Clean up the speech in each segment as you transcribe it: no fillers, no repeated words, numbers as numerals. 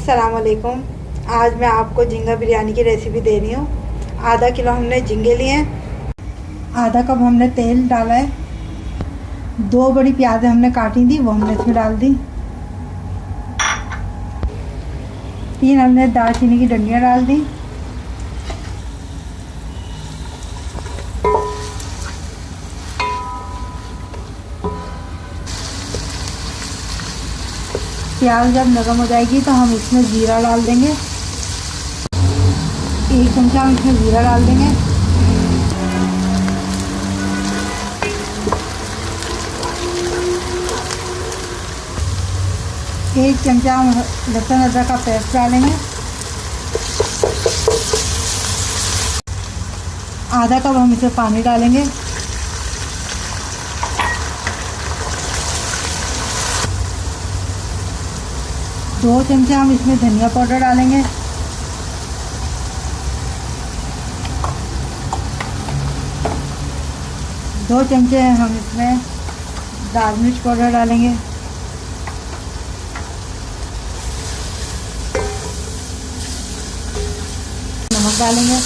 अस्सलाम वालेकुम। आज मैं आपको झींगा बिरयानी की रेसिपी दे रही हूँ। आधा किलो हमने झींगे लिए हैं। आधा कप हमने तेल डाला है। 2 बड़ी प्याज़ें हमने काटी थी, वो हमने इसमें डाल दी। 3 हमने दालचीनी की डंडियाँ डाल दी। प्याज जब नरम हो जाएगी तो हम इसमें ज़ीरा डाल देंगे। 1 चमचा हम इसमें ज़ीरा डाल देंगे। एक चमचा हम लहसुन अदरक का पेस्ट डालेंगे। आधा कप हम इसमें पानी डालेंगे। दो चमचे हम इसमें धनिया पाउडर डालेंगे। दो चमचे हम इसमें लाल मिर्च पाउडर डालेंगे। नमक डालेंगे।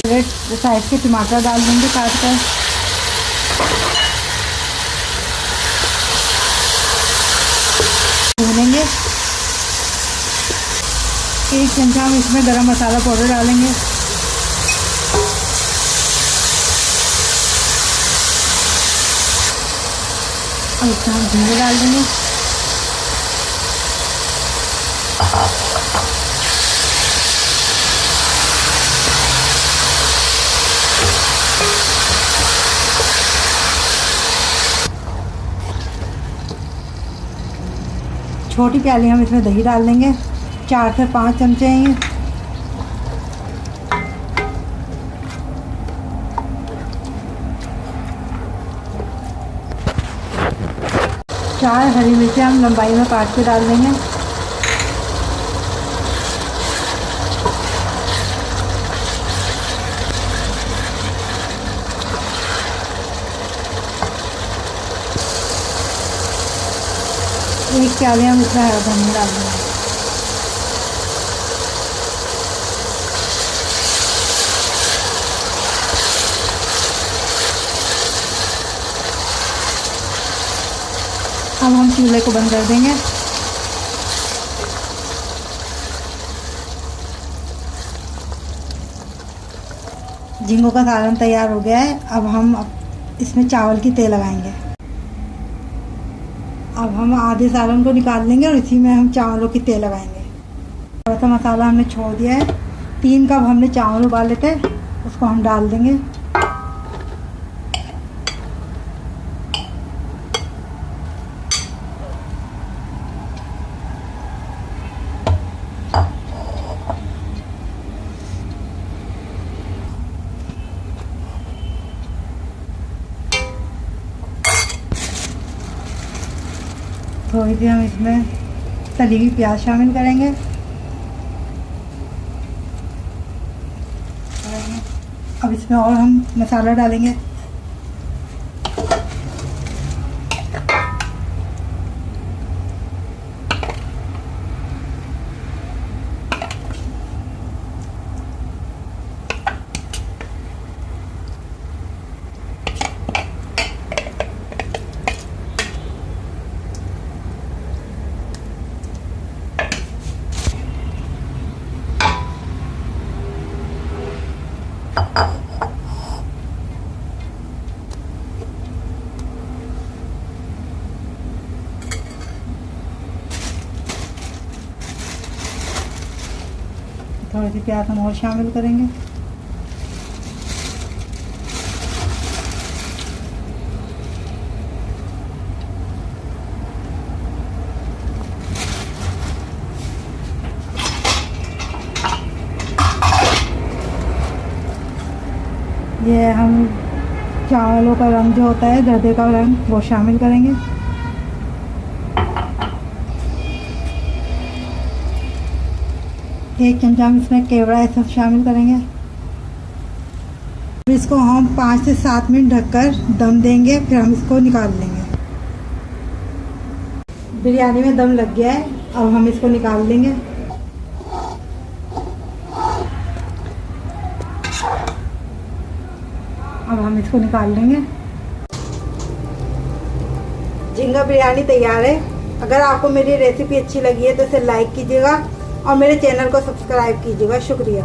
रेड साइज के टमाटर डाल देंगे काट कर। भूनेंगे। 1 चमचा हम इसमें गरम मसाला पाउडर डालेंगे। और इसमें हम झींगे डाल देंगे। छोटी प्याली हम इसमें दही डाल देंगे। 4 से 5 चमचे हैं ये। चार हरी मिर्ची हम लंबाई में काट के डाल देंगे। एक प्याले हम इसमें हरा धनिया डाल देंगे। अब हम चूल्हे को बंद कर देंगे। झींगों का सालन तैयार हो गया है। अब हम इसमें चावल की तेल लगाएंगे। अब हम आधे सालन को निकाल लेंगे और इसी में हम चावलों की तेल लगाएंगे। थोड़ा सा मसाला हमने छोड़ दिया है। 3 कप हमने चावल उबाले थे, उसको हम डाल देंगे। थोड़ी सी हम इसमें तली हुई प्याज शामिल करेंगे। अब इसमें और हम मसाला डालेंगे। थोड़ी सी प्याज हम और शामिल करेंगे। ये हम चावलों का रंग जो होता है, जर्दे का रंग, वो शामिल करेंगे। 1 चमचा हम इसमें केवड़ा ऐसा शामिल करेंगे। इसको हम 5 से 7 मिनट ढककर दम देंगे, फिर हम इसको निकाल लेंगे। बिरयानी में दम लग गया है, अब हम इसको निकाल लेंगे। अब हम इसको निकाल लेंगे। झींगा बिरयानी तैयार है। अगर आपको मेरी रेसिपी अच्छी लगी है तो इसे लाइक कीजिएगा और मेरे चैनल को सब्सक्राइब कीजिएगा। शुक्रिया।